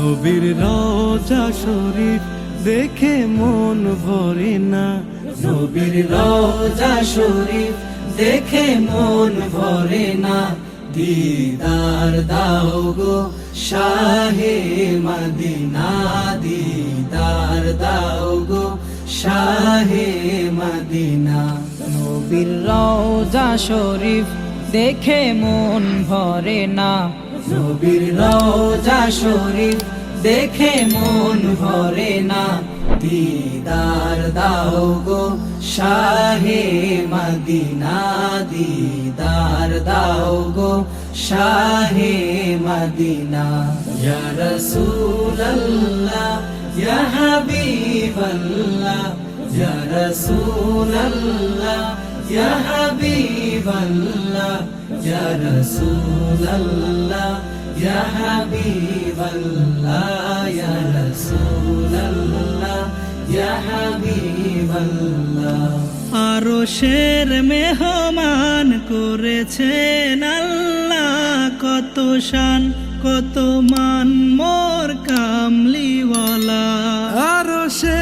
নবীর রওজা শরীফ দেখে মন ভরে না, নবীর রওজা শরীফ দেখে মন ভরে না। দিদার দাও গো শাহে মদিনা, দিদার দাও গো শাহে মদিনা। নবীর রওজা শরীফ দেখে মন ভরে না, নবীর রওজা শরীফ দেখে মন ভরে না। দিদার দাও গো শাহে মদিনা, দিদার দাও গো শাহে মদিনা। ইয়া রাসূলুল্লাহ ইয়া হাবিবাল্লাহ, ইয়া রাসূলুল্লাহ ইয়া হাবিবাল্লাহ, ইয়া রাসূলুল্লাহ ইয়া হাবিবাল্লাহ, ইয়া রাসূলুল্লাহ ইয়া হাবিবাল্লাহ। আরশের মেহমান করেছেন আল্লাহ, কত শান কত মান মোর কামলিওয়ালা। আরশের